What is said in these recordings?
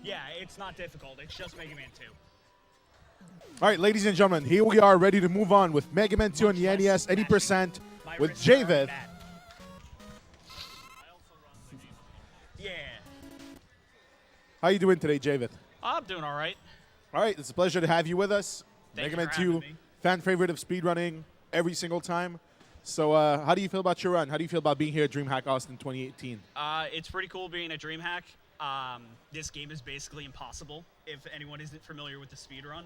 Yeah, it's not difficult. It's just Mega Man 2. All right, ladies and gentlemen, here we are ready to move on with Mega Man 2 on the NES, 80% with jveth. Yeah. How you doing today, jveth? I'm doing all right. All right, it's a pleasure to have you with us. Thank Mega you Man for 2, having me. fan favorite of speedrunning every single time. So how do you feel about your run? How do you feel about being here at DreamHack Austin 2018? It's pretty cool being at DreamHack. This game is basically impossible if anyone isn't familiar with the speedrun.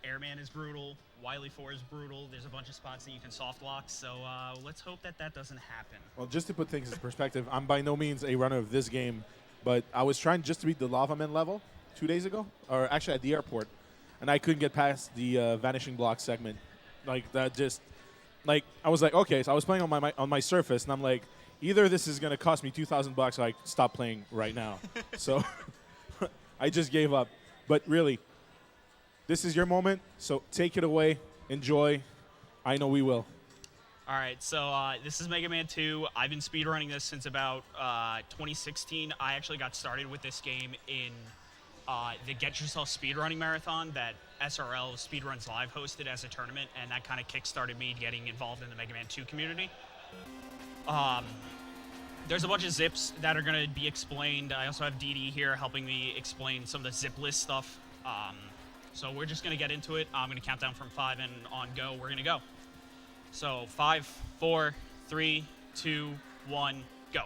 Airman is brutal, Wily 4 is brutal, there's a bunch of spots that you can soft lock, so let's hope that that doesn't happen. Well, just to put things in perspective, I'm by no means a runner of this game, but I was trying just to beat the Lava Man level 2 days ago, or actually at the airport, and I couldn't get past the Vanishing Block segment. Like, that just, like, I was like, okay, so I was playing on my Surface, and I'm like, either this is going to cost me $2,000 or I stop playing right now. So I just gave up. But really, this is your moment, so take it away, enjoy. I know we will. All right, so this is Mega Man 2. I've been speedrunning this since about 2016. I actually got started with this game in the Get Yourself Speedrunning Marathon that SRL Speedruns Live hosted as a tournament, and that kind of kickstarted me getting involved in the Mega Man 2 community. There's a bunch of zips that are going to be explained. I also have DD here helping me explain some of the zip list stuff. So we're just going to get into it. I'm going to count down from 5 and on go. We're going to go. So 5, 4, 3, 2, 1, go.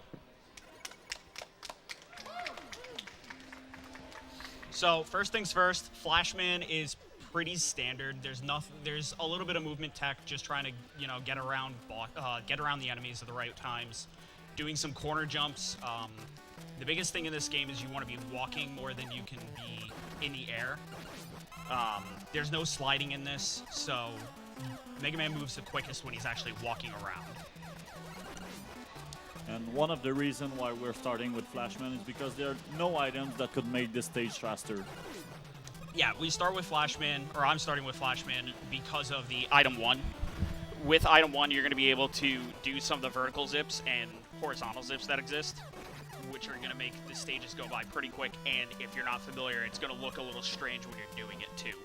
So first things first, Flashman is pretty standard. There's a little bit of movement tech, just trying to get around the enemies at the right times, doing some corner jumps. The biggest thing in this game is you want to be walking more than you can be in the air. There's no sliding in this, so Mega Man moves the quickest when he's actually walking around. And one of the reasons why we're starting with Flashman is because there are no items that could make this stage faster. Yeah, we start with Flashman, or I'm starting with Flashman because of the item 1. With item 1, you're going to be able to do some of the vertical zips and horizontal zips that exist, which are going to make the stages go by pretty quick, and if you're not familiar, it's going to look a little strange when you're doing it too.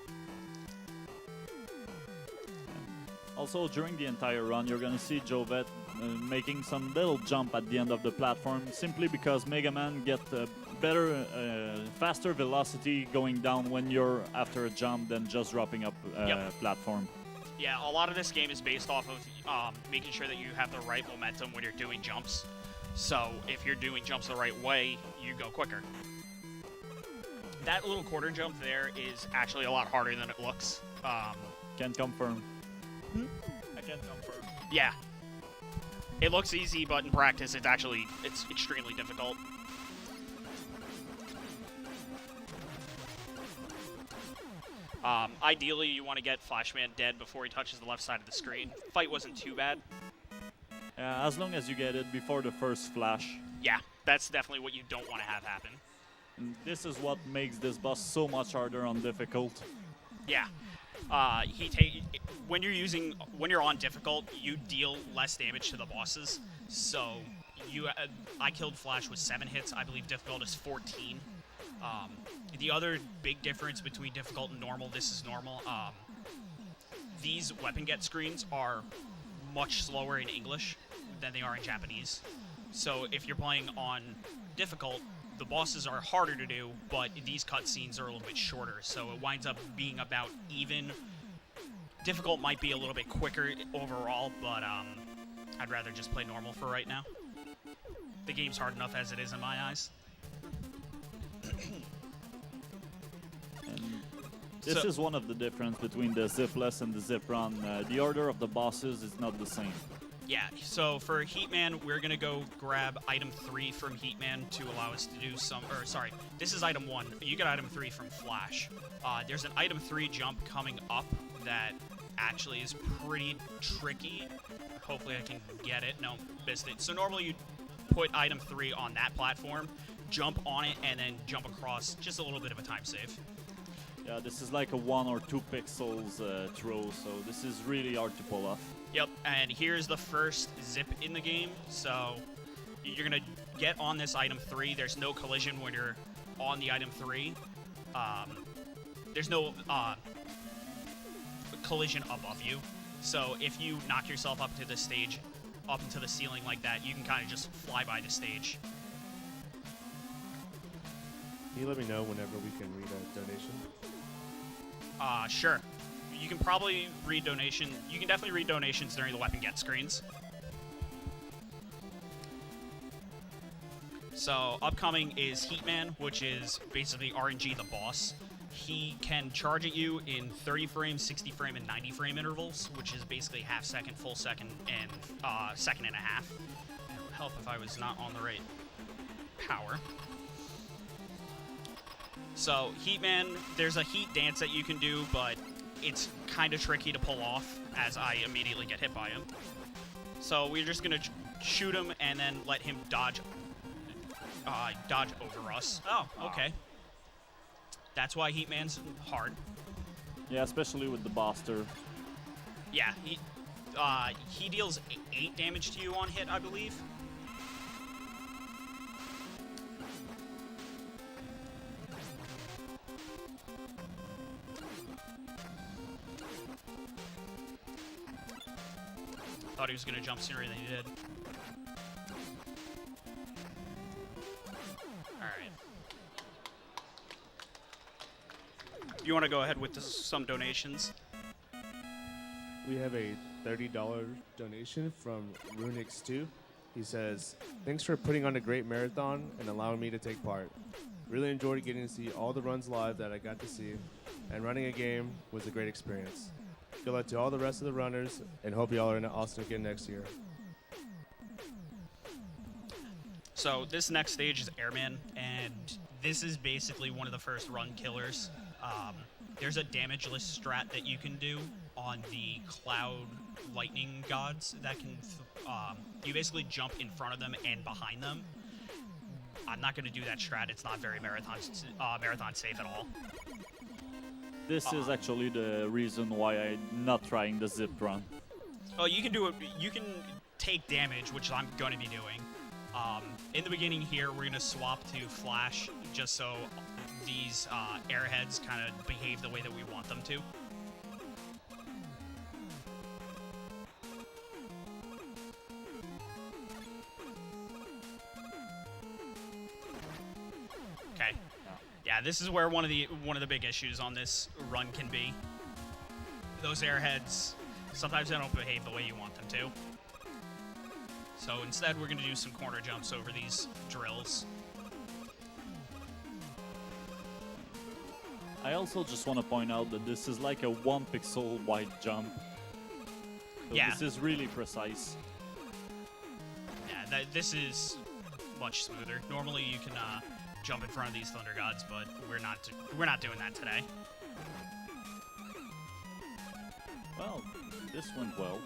Also, during the entire run, you're going to see jveth making some little jump at the end of the platform, simply because Mega Man gets a better, faster velocity going down when you're after a jump than just dropping up platform. Yeah, a lot of this game is based off of making sure that you have the right momentum when you're doing jumps. So if you're doing jumps the right way, you go quicker. That little quarter jump there is actually a lot harder than it looks. Can confirm. I can confirm. Yeah. It looks easy, but in practice, it's extremely difficult. Ideally, you want to get Flashman dead before he touches the left side of the screen. Fight wasn't too bad. As long as you get it before the first flash. Yeah, that's definitely what you don't want to have happen. And this is what makes this boss so much harder on difficult. Yeah. When you're on difficult, you deal less damage to the bosses. So I killed Flash with 7 hits. I believe difficult is 14. The other big difference between difficult and normal, this is normal. These weapon get screens are much slower in English than they are in Japanese. So if you're playing on difficult, the bosses are harder to do, but these cutscenes are a little bit shorter, so it winds up being about even. Difficult might be a little bit quicker overall, but I'd rather just play normal for right now. The game's hard enough as it is in my eyes. This is one of the difference between the zipless and the zip run. The order of the bosses is not the same. Yeah, so for Heatman, we're going to go grab item 3 from Heatman to allow us to do this is item 1. You get item 3 from Flash. There's an item 3 jump coming up that actually is pretty tricky. Hopefully I can get it. No, missed it. So normally you put item 3 on that platform, jump on it, and then jump across. Just a little bit of a time save. Yeah, this is like a 1 or 2 pixels throw, so this is really hard to pull off. Yep, and here's the first zip in the game. So you're going to get on this item 3. There's no collision when you're on the item 3, there's no collision above you. So if you knock yourself up to the stage, up into the ceiling like that, you can kind of just fly by the stage. Can you let me know whenever we can read a donation? Sure. You can probably read donation. You can definitely read donations during the weapon get screens. So upcoming is Heatman, which is basically RNG the boss. He can charge at you in 30 frame, 60 frame, and 90 frame intervals, which is basically half second, full second, and second and a half. It would help if I was not on the right power. So Heatman, there's a heat dance that you can do, but it's kind of tricky to pull off as I immediately get hit by him. So we're just gonna shoot him and then let him dodge over us. Oh, okay. That's why Heatman's hard. Yeah, especially with the Buster. Yeah, he deals 8 damage to you on hit, I believe. Thought he was gonna jump sooner than he did. Alright. You want to go ahead with some donations? We have a $30 donation from Runix2. He says, "Thanks for putting on a great marathon and allowing me to take part. Really enjoyed getting to see all the runs live that I got to see, and running a game was a great experience. Good luck to all the rest of the runners, and hope y'all are in Austin again next year." So this next stage is Airman, and this is basically one of the first run killers. There's a damageless strat that you can do on the cloud lightning gods that can, you basically jump in front of them and behind them. I'm not going to do that strat. It's not very marathon safe at all. This is actually the reason why I'm not trying the zip run. Oh, you can do it. You can take damage, which I'm going to be doing. In the beginning here, we're going to swap to Flash just so these airheads kind of behave the way that we want them to. Okay. Yeah, this is where one of the big issues on this run can be. Those airheads, sometimes they don't behave the way you want them to. So instead, we're going to do some corner jumps over these drills. I also just want to point out that this is like a 1 pixel wide jump. So Yeah. This is really precise. Yeah, this is much smoother. Normally, you can jump in front of these Thunder Gods, but we're not doing that today. Well, this went well.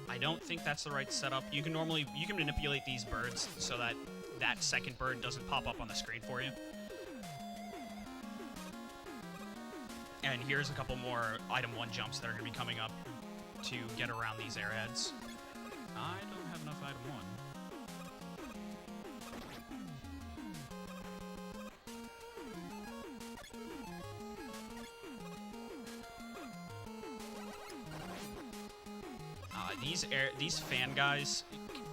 I don't think that's the right setup. You can manipulate these birds so that that second bird doesn't pop up on the screen for you. And here's a couple more item 1 jumps that are going to be coming up to get around these airheads. I don't have enough item 1. These fan guys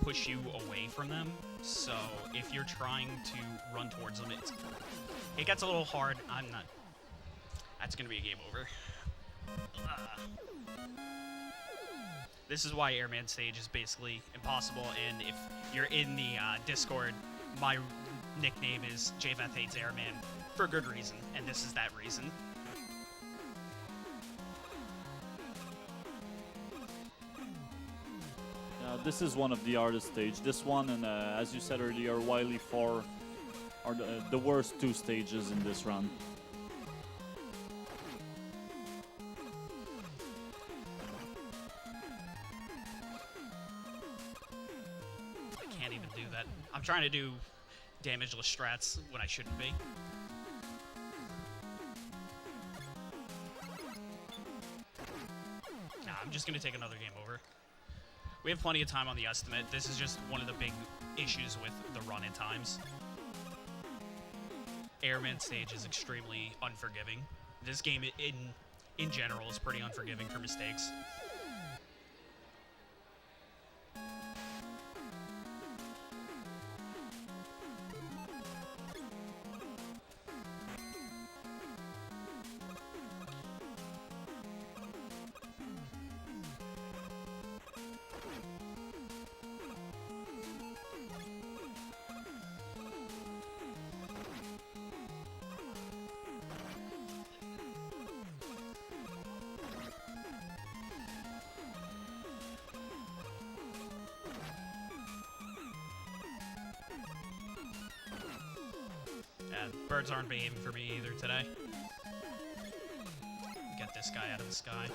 push you away from them, so if you're trying to run towards them, it gets a little hard. That's gonna be a game over. This is why Airman stage is basically impossible, and if you're in the Discord, my nickname is jveth hates Airman for good reason, and this is that reason. This is one of the hardest stage. This one and as you said earlier, Wily 4 are the worst 2 stages in this run. I can't even do that. I'm trying to do damageless strats when I shouldn't be. Nah, I'm just gonna take another game over. We have plenty of time on the estimate. This is just one of the big issues with the run at times. Airman stage is extremely unforgiving. This game in general is pretty unforgiving for mistakes. Birds aren't behaving for me either today. Get this guy out of the sky.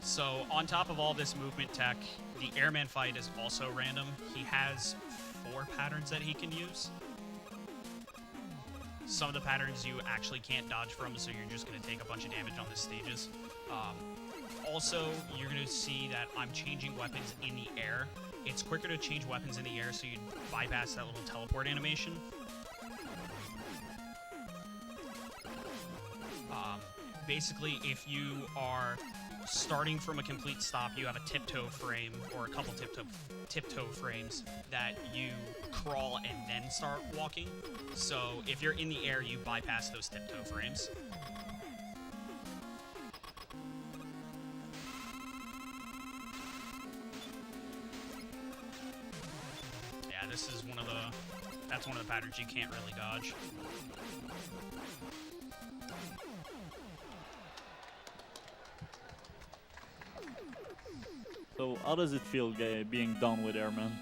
So on top of all this movement tech, the airman fight is also random. He has 4 patterns that he can use. Some of the patterns you actually can't dodge from, so you're just going to take a bunch of damage on the stages. Also, you're going to see that I'm changing weapons in the air. It's quicker to change weapons in the air, so you bypass that little teleport animation. Basically, if you are starting from a complete stop, you have a tiptoe frame, or a couple tiptoe frames that you crawl and then start walking. So if you're in the air, you bypass those tiptoe frames. Yeah, this is that's one of the patterns you can't really dodge. So how does it feel being done with Airman?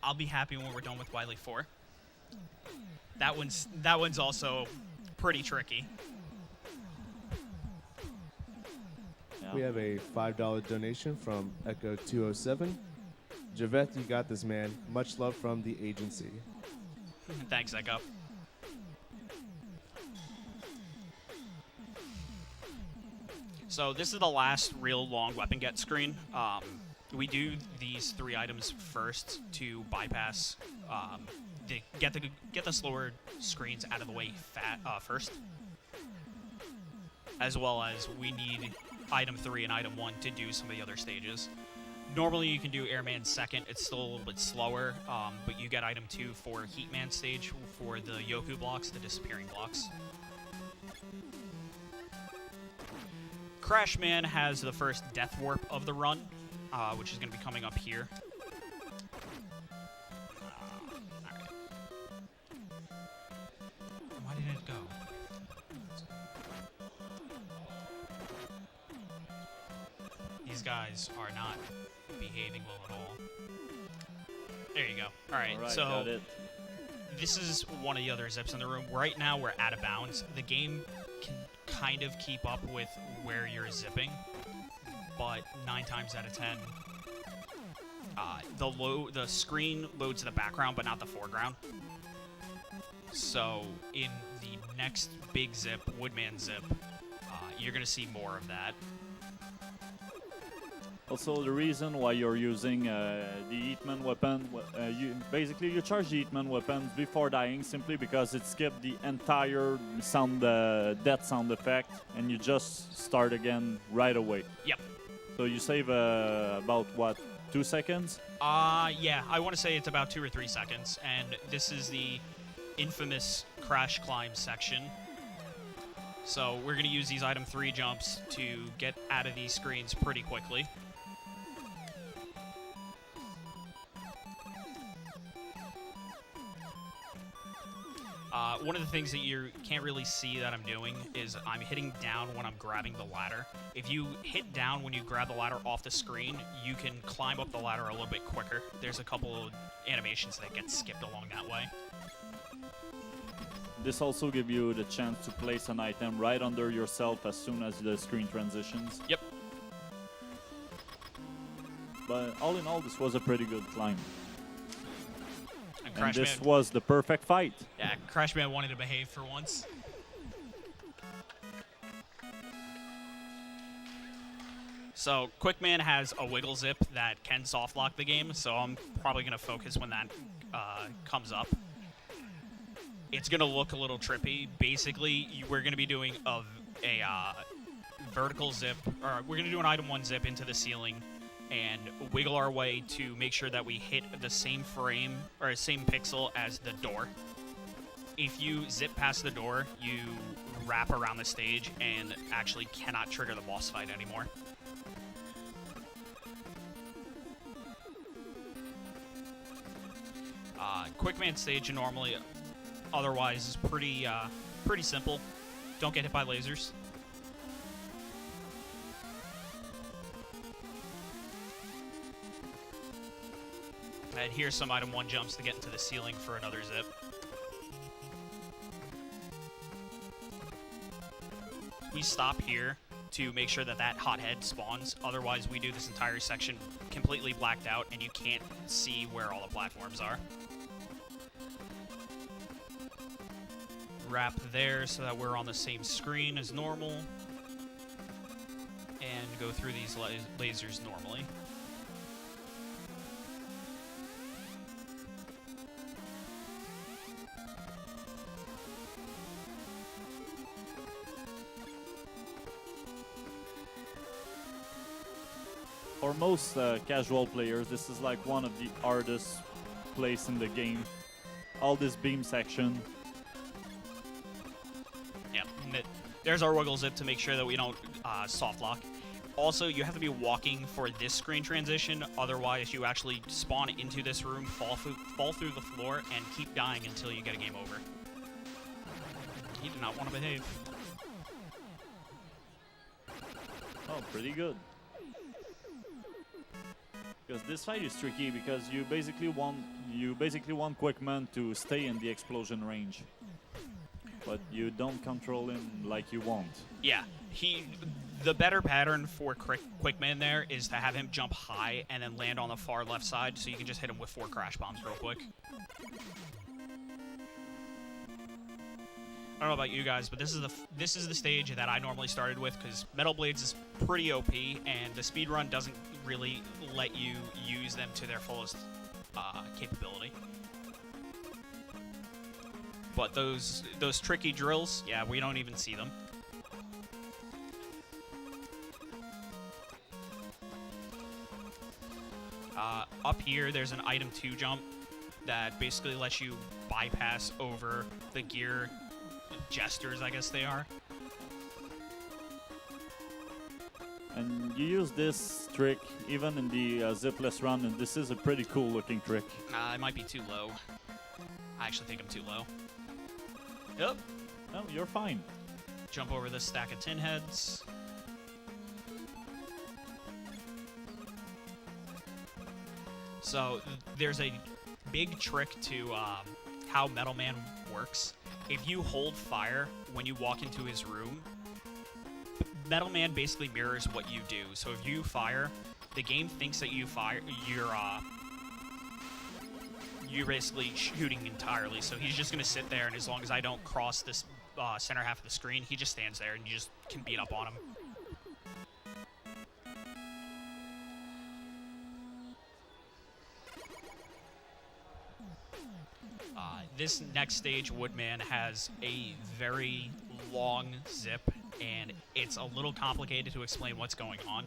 I'll be happy when we're done with Wily 4. That one's also pretty tricky. Yeah. We have a $5 donation from Echo207. jveth, you got this, man. Much love from the agency. Thanks, Echo. So this is the last real long weapon get screen. We do these 3 items first to bypass, get the slower screens out of the way first, as well as we need item 3 and item 1 to do some of the other stages. Normally you can do Airman second, it's still a little bit slower, but you get item 2 for Heatman stage for the Yoku blocks, the disappearing blocks. Crashman has the first death warp of the run, which is going to be coming up here. Alright. Why did it go? These guys are not behaving well at all. There you go. Alright, so got it. This is one of the other zips in the room. Right now we're out of bounds. The game can kind of keep up with where you're zipping, but 9 times out of 10, the screen loads the background but not the foreground. So in the next big zip, Woodman zip, you're going to see more of that. Also, the reason why you're using the Heatman weapon, you charge the Heatman weapon before dying simply because it skipped the entire sound, death sound effect, and you just start again right away. Yep. So you save about, what, 2 seconds? Yeah, I want to say it's about 2 or 3 seconds, and this is the infamous crash climb section. So we're going to use these item 3 jumps to get out of these screens pretty quickly. One of the things that you can't really see that I'm doing is I'm hitting down when I'm grabbing the ladder. If you hit down when you grab the ladder off the screen, you can climb up the ladder a little bit quicker. There's a couple of animations that get skipped along that way. This also gives you the chance to place an item right under yourself as soon as the screen transitions. Yep. But all in all, this was a pretty good climb. And this Crashman, was the perfect fight. yeah, Crashman wanted to behave for once. So Quickman has a wiggle zip that can soft lock the game, so I'm probably going to focus when that comes up. It's going to look a little trippy. Basically, we're going to be doing a vertical zip, or we're going to do an item 1 zip into the ceiling and wiggle our way to make sure that we hit the same frame or same pixel as the door. If you zip past the door, you wrap around the stage and actually cannot trigger the boss fight anymore. Quickman stage normally, otherwise, is pretty simple. Don't get hit by lasers. And here's some item 1 jumps to get into the ceiling for another zip. We stop here to make sure that that hothead spawns. Otherwise, we do this entire section completely blacked out, and you can't see where all the platforms are. Wrap there so that we're on the same screen as normal. And go through these lasers normally. For most casual players, this is like one of the hardest plays in the game. All this beam section. Yeah, there's our wiggle zip to make sure that we don't soft lock. Also, you have to be walking for this screen transition, otherwise you actually spawn into this room, fall through the floor, and keep dying until you get a game over. He did not want to behave. Oh, pretty good. Because this fight is tricky because you basically want Quickman to stay in the explosion range, but you don't control him like you want. Yeah, the better pattern for Quickman there is to have him jump high and then land on the far left side, so you can just hit him with 4 crash bombs real quick. I don't know about you guys, but this is the stage that I normally started with because Metal Blades is pretty OP, and the speedrun doesn't really let you use them to their fullest capability. But those tricky drills, yeah, we don't even see them. Up here, there's an item 2 jump that basically lets you bypass over the gear jesters, I guess they are. And you use this trick even in the zipless run, and this is a pretty cool looking trick. It might be too low. I actually think I'm too low. Yep. No, you're fine. Jump over this stack of tin heads. So there's a big trick to how Metal Man works. If you hold fire when you walk into his room, Metal Man basically mirrors what you do. So if you fire, the game thinks that you're basically shooting entirely. So he's just gonna sit there, and as long as I don't cross this center half of the screen, he just stands there, and you just can beat up on him. This next stage, Woodman, has a very long zip, and it's a little complicated to explain what's going on.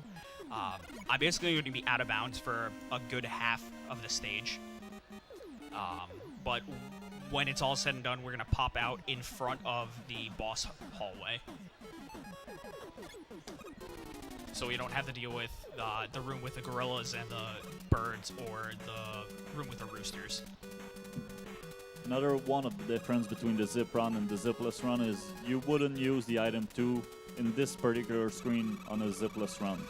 I'm basically going to be out of bounds for a good half of the stage. But when it's all said and done, we're going to pop out in front of the boss hallway. So we don't have to deal with the room with the gorillas and the birds, or the room with the roosters. Another one of the difference between the zip run and the zipless run is you wouldn't use the item 2 in this particular screen on a zipless run.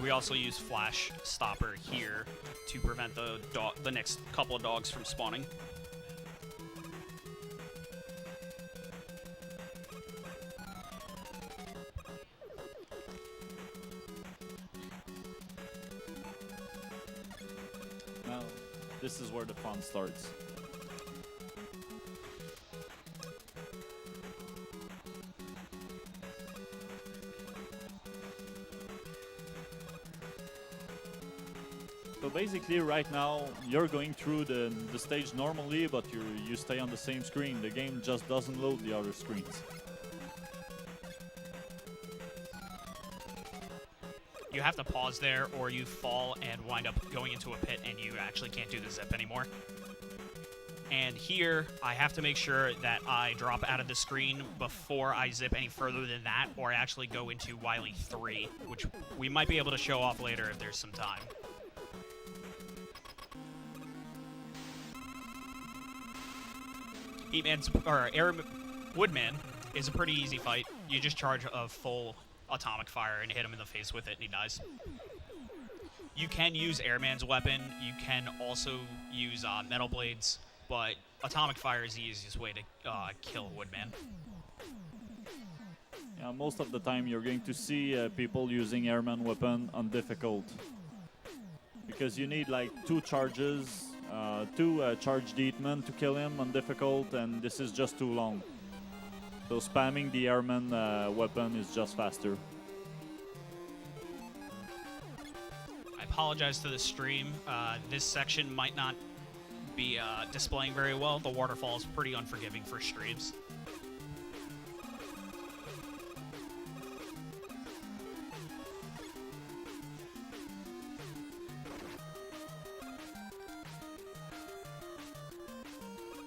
We also use Flash Stopper here to prevent the next couple of dogs from spawning. Now, this is where the fun starts. So basically, right now, you're going through the stage normally, but you stay on the same screen. The game just doesn't load the other screens. You have to pause there, or you fall and wind up going into a pit, and you actually can't do the zip anymore. And here, I have to make sure that I drop out of the screen before I zip any further than that, or I actually go into Wily 3, which we might be able to show off later if there's some time. Woodman is a pretty easy fight. You just charge a full atomic fire and hit him in the face with it, and he dies. You can use Airman's weapon. You can also use metal blades, but atomic fire is the easiest way to kill Woodman. Yeah, most of the time you're going to see people using Airman weapon on difficult, because you need like 2 charges. Two charged Hitman to kill him on difficult, and this is just too long. So spamming the Airman weapon is just faster. I apologize to the stream. This section might not be displaying very well. The waterfall is pretty unforgiving for streams.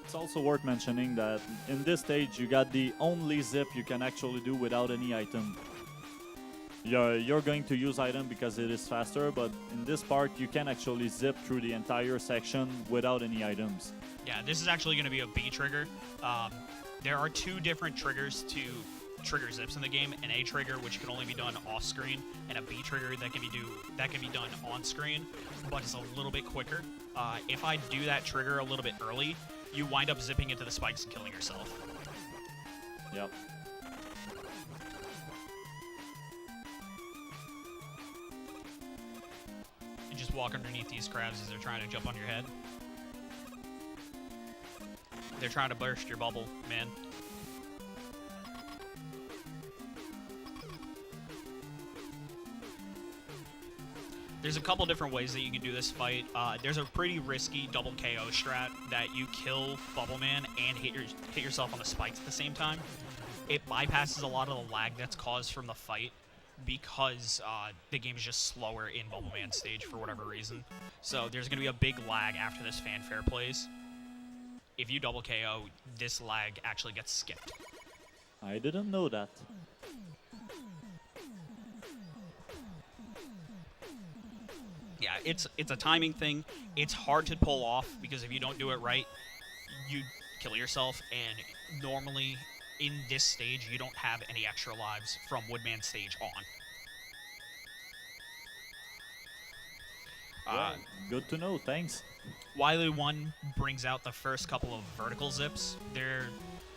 It's also worth mentioning that in this stage you got the only zip you can actually do without any item. You're going to use item because it is faster, but in this part you can actually zip through the entire section without any items. Yeah, this is actually going to be a B trigger. There are 2 different triggers to trigger zips in the game: an A trigger, which can only be done off screen, and a B trigger that can be done on screen, but it's a little bit quicker. If I do that trigger a little bit early, you wind up zipping into the spikes and killing yourself. Yep. And just walk underneath these crabs as they're trying to jump on your head. They're trying to burst your bubble, man. There's a couple different ways that you can do this fight. There's a pretty risky double KO strat that you kill Bubble Man and hit yourself on the spikes at the same time. It bypasses a lot of the lag that's caused from the fight because the game is just slower in Bubble Man stage for whatever reason. So there's going to be a big lag after this fanfare plays. If you double KO, this lag actually gets skipped. I didn't know that. Yeah, it's a timing thing. It's hard to pull off because if you don't do it right, you kill yourself. And normally in this stage, you don't have any extra lives from Woodman stage on. Well, good to know, thanks. Wily 1 brings out the first couple of vertical zips. They're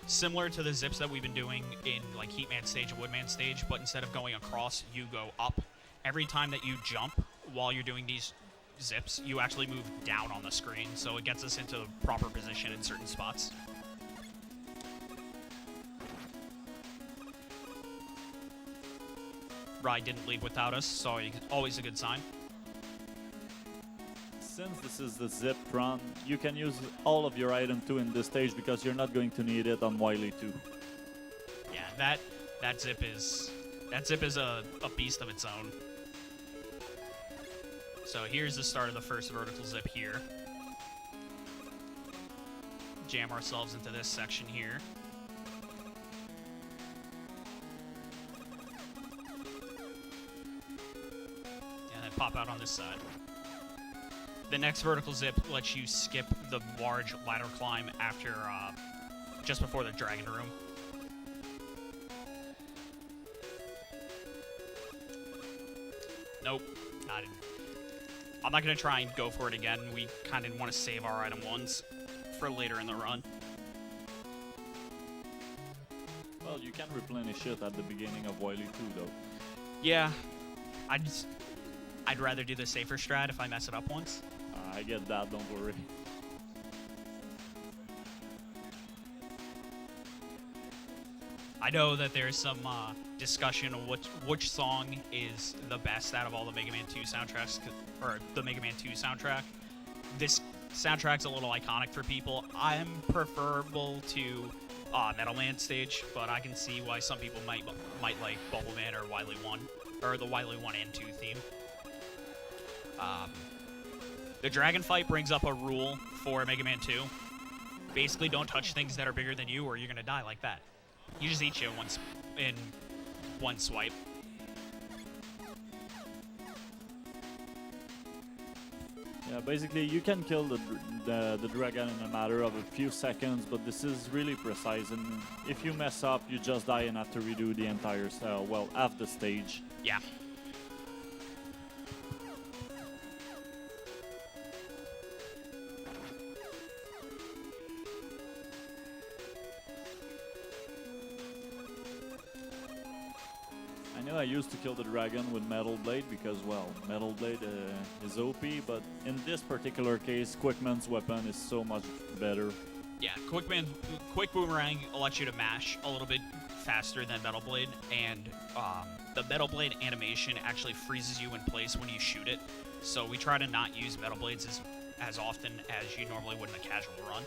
similar to the zips that we've been doing in like Heatman stage and Woodman stage, but instead of going across, you go up. Every time that you jump while you're doing these zips, you actually move down on the screen, so it gets us into the proper position in certain spots. Rye didn't leave without us, so always a good sign. Since this is the zip run, you can use all of your item 2 in this stage because you're not going to need it on Wily 2. Yeah, that zip is a beast of its own. So here's the start of the first vertical zip here. Jam ourselves into this section here. And then pop out on this side. The next vertical zip lets you skip the large ladder climb after, just before the dragon room. Nope, I didn't. I'm not going to try and go for it again. We kind of want to save our item 1s for later in the run. Well, you can replenish it at the beginning of Wily 2, though. Yeah, I'd rather do the safer strat if I mess it up once. I get that, don't worry. I know that there's some discussion of which song is the best out of all the Mega Man 2 soundtracks, or the Mega Man 2 soundtrack. This soundtrack's a little iconic for people. I'm preferable to Metal Man stage, but I can see why some people might like Bubble Man or Wily 1, or the Wily 1 and 2 theme. The Dragon Fight brings up a rule for Mega Man 2. Basically, don't touch things that are bigger than you, or you're gonna die like that. You just eat you in one swipe. Yeah, basically you can kill the dragon in a matter of a few seconds, but this is really precise, and if you mess up, you just die and have to redo the entire well, half the stage. Yeah. I know I used to kill the dragon with Metal Blade because, well, Metal Blade is OP, but in this particular case, Quickman's weapon is so much better. Yeah, Quick Boomerang lets you to mash a little bit faster than Metal Blade, and the Metal Blade animation actually freezes you in place when you shoot it. So we try to not use Metal Blades as often as you normally would in a casual run.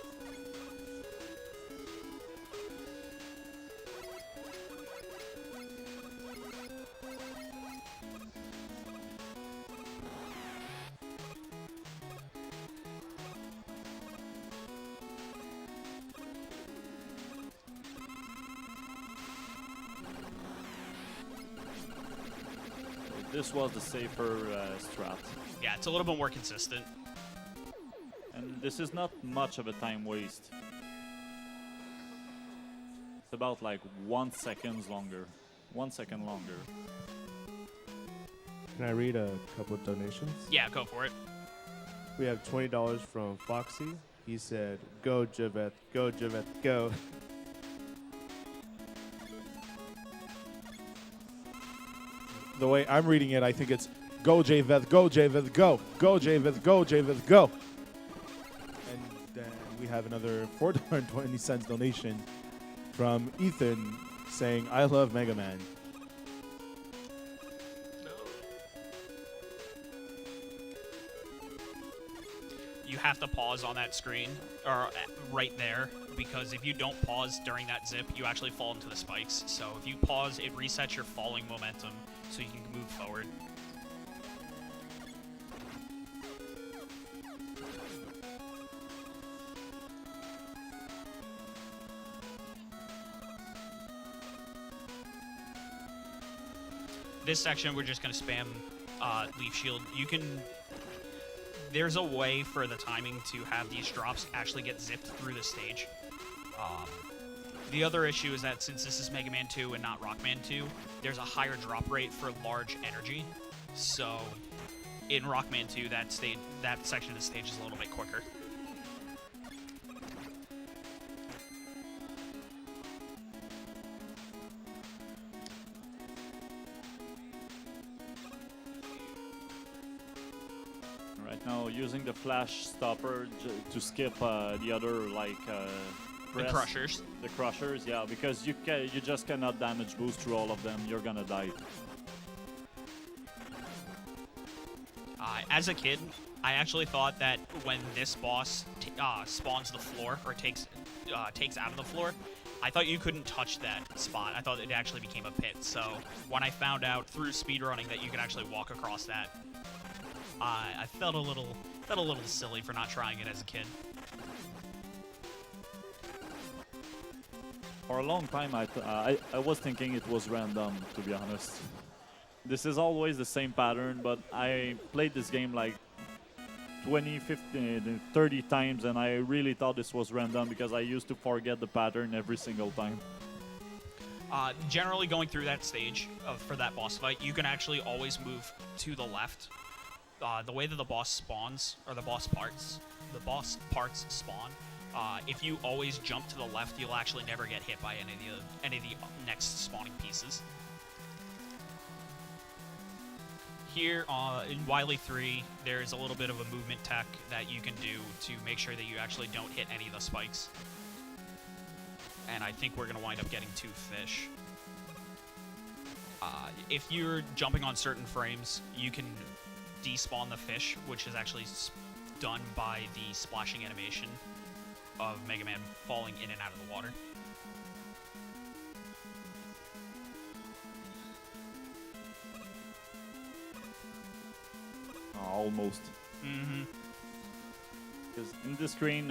This was the safer strat. Yeah, it's a little bit more consistent. And this is not much of a time waste. It's about like 1 second longer. 1 second longer. Can I read a couple of donations? Yeah, go for it. We have $20 from Foxy. He said, "Go jveth, go jveth, go." The way I'm reading it, I think it's go jveth, go jveth, go, go jveth, go jveth, go. And then we have another $4.20 donation from Ethan saying, "I love Mega Man." You have to pause on that screen, or right there, because if you don't pause during that zip, you actually fall into the spikes. So if you pause, it resets your falling momentum so you can move forward. This section, we're just going to spam Leaf Shield. You can... There's a way for the timing to have these drops actually get zipped through the stage. The other issue is that since this is Mega Man 2 and not Rockman 2, there's a higher drop rate for large energy. So in Rockman 2, that section of the stage is a little bit quicker. Right now, using the flash stopper to skip the other The crushers. The crushers, yeah, because you just cannot damage boost through all of them. You're gonna die. As a kid, I actually thought that when this boss spawns the floor, or takes out of the floor, I thought you couldn't touch that spot. I thought it actually became a pit. So when I found out through speedrunning that you could actually walk across that, I felt a little silly for not trying it as a kid. For a long time, I was thinking it was random, to be honest. This is always the same pattern, but I played this game like 20, 15, 30 times, and I really thought this was random because I used to forget the pattern every single time. Generally, going through that stage for that boss fight, you can actually always move to the left. The way that the boss spawns, or the boss parts spawn, if you always jump to the left, you'll actually never get hit by any of the next spawning pieces. Here in Wily 3, there's a little bit of a movement tech that you can do to make sure that you actually don't hit any of the spikes. and I think we're going to wind up getting 2 fish. If you're jumping on certain frames, you can despawn the fish, which is actually done by the splashing animation of Mega Man falling in and out of the water. Almost. Mm-hmm. Because in this screen,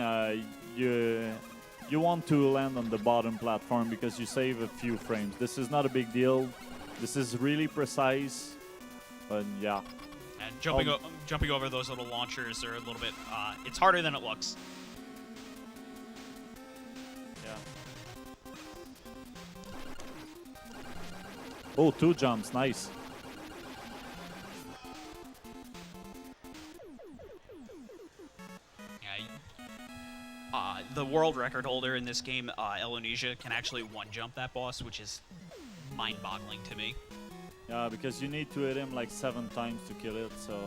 you want to land on the bottom platform because you save a few frames. This is not a big deal. This is really precise, but yeah. And jumping over those little launchers are a little bit. It's harder than it looks. Yeah. Oh, 2 jumps, nice. The world record holder in this game, Elonesia, can actually one-jump that boss, which is mind-boggling to me. Yeah, because you need to hit him like 7 times to kill it, so...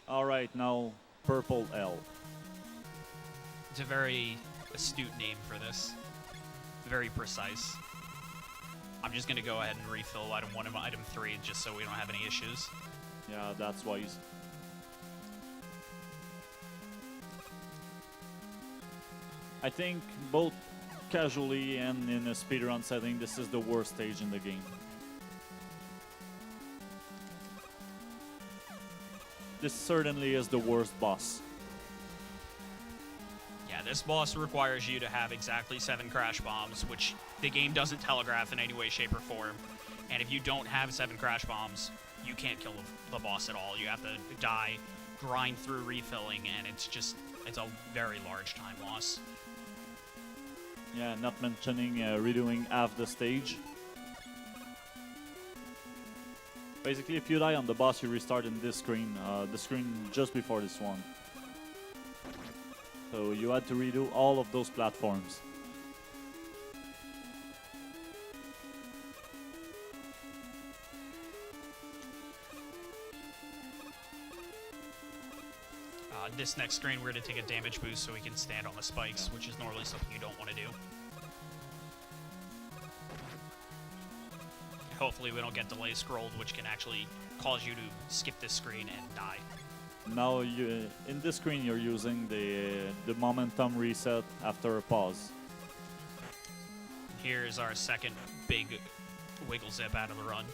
Alright, now Purple L. It's a very astute name for this. Very precise. I'm just going to go ahead and refill item 1 and item 3 just so we don't have any issues. Yeah, that's wise. I think both casually and in a speedrun setting, this is the worst stage in the game. This certainly is the worst boss. Yeah, this boss requires you to have exactly 7 crash bombs, which the game doesn't telegraph in any way, shape, or form. And if you don't have 7 crash bombs, you can't kill the boss at all. You have to die, grind through refilling, and it's a very large time loss. Yeah, not mentioning redoing half the stage. Basically, if you die on the boss, you restart in this screen, the screen just before this one. So you had to redo all of those platforms. This next screen, we're going to take a damage boost so we can stand on the spikes, which is normally something you don't want to do. Hopefully we don't get delay scrolled, which can actually cause you to skip this screen and die. Now, in this screen, you're using the momentum reset after a pause. Here's our second big wiggle zip out of the run.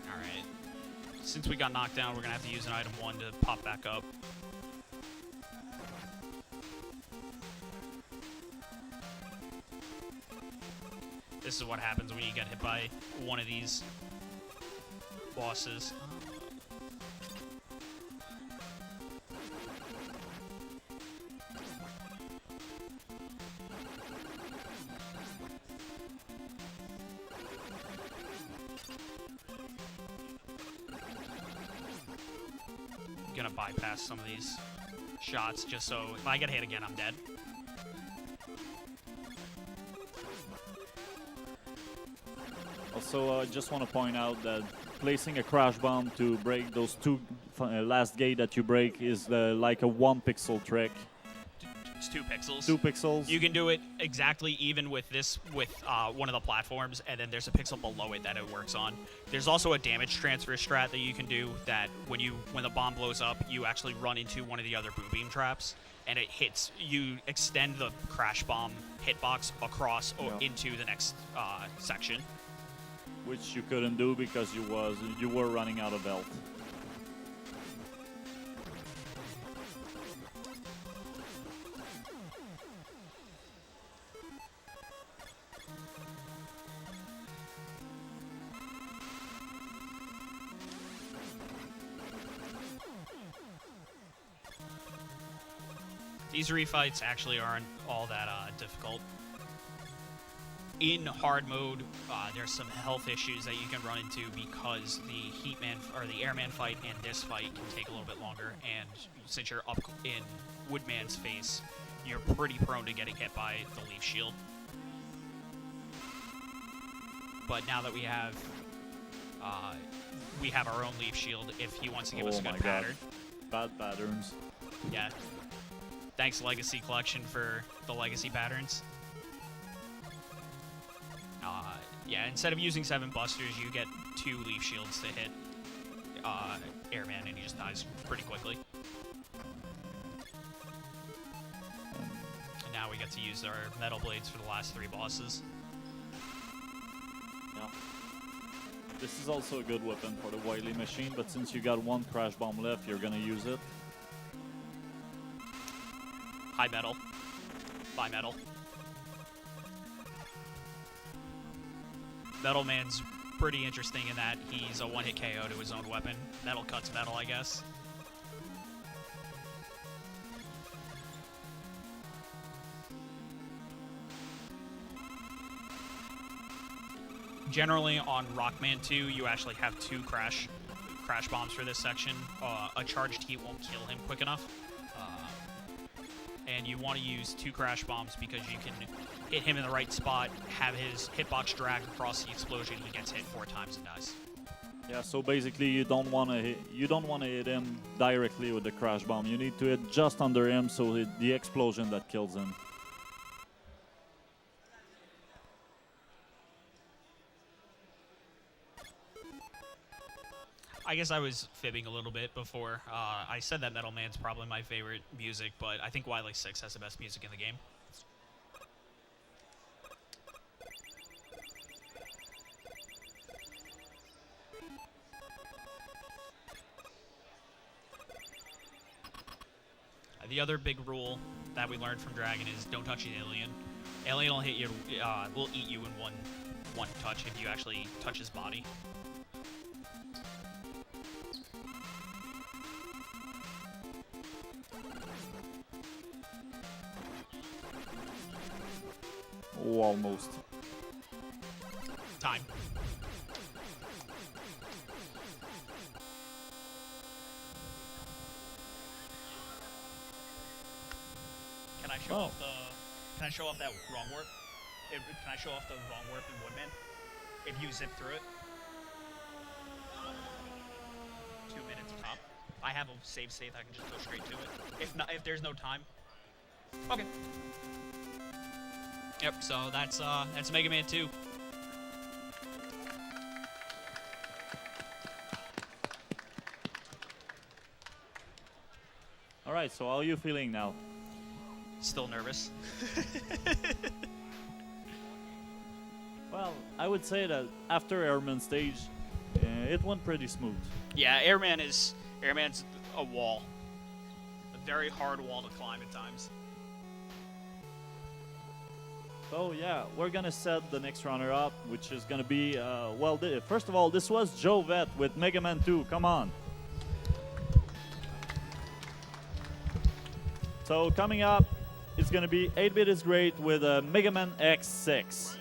Alright. Since we got knocked down, we're going to have to use an item 1 to pop back up. This is what happens when you get hit by one of these bosses. I'm gonna bypass some of these shots just so if I get hit again, I'm dead. Also, I just want to point out that placing a crash bomb to break those 2 last gate that you break is like a 1 pixel trick. It's 2 pixels. 2 pixels. You can do it exactly even with this, with one of the platforms, and then there's a pixel below it that it works on. There's also a damage transfer strat that you can do that when the bomb blows up, you actually run into one of the other boom beam traps, and it hits. You extend the crash bomb hitbox across into the next section. Which you couldn't do because you were running out of health. These refights actually aren't all that difficult. In hard mode, there's some health issues that you can run into because the Heatman or the Airman fight and this fight can take a little bit longer. And since you're up in Woodman's face, you're pretty prone to getting hit by the Leaf Shield. but now that we have our own leaf shield if he wants to give us a Oh good my God. pattern. Bad patterns. Yeah. Thanks, Legacy Collection, for the legacy patterns. Yeah, instead of using 7 busters, you get 2 leaf shields to hit Airman, and he just dies pretty quickly. And now we get to use our metal blades for the last 3 bosses. Yeah. This is also a good weapon for the Wily machine, but since you got 1 crash bomb left, you're gonna use it. High metal. Buy metal. Metal Man's pretty interesting in that he's a 1-hit KO to his own weapon. Metal cuts metal, I guess. Generally, on Rockman 2, you actually have 2 crash bombs for this section. A charged heat won't kill him quick enough. And you want to use 2 crash bombs because you can hit him in the right spot, have his hitbox drag across the explosion, he gets hit 4 times and dies. Yeah, so basically you don't want to hit him directly with the crash bomb. You need to hit just under him, so the explosion that kills him. I guess I was fibbing a little bit before. I said that Metal Man's probably my favorite music, but I think Wily 6 has the best music in the game. The other big rule that we learned from Dragon is don't touch an alien. Alien will hit you, will eat you in one touch if you actually touch his body. Oh, almost. Time. Can I show off the? Can I show off that wrong warp? Can I show off the wrong warp in Woodman? If you zip through it. 2 minutes top. I have a save state. I can just go straight to it. If there's no time. Okay. Yep. So that's Mega Man 2. All right, so how are you feeling now? Still nervous. Well, I would say that after Airman stage, it went pretty smooth. Yeah, Airman's a wall. A very hard wall to climb at times. So yeah, we're gonna set the next runner up, which is gonna be, well, first of all, this was jveth with Mega Man 2, come on. So coming up, it's gonna be 8-Bit is Great with Mega Man X6.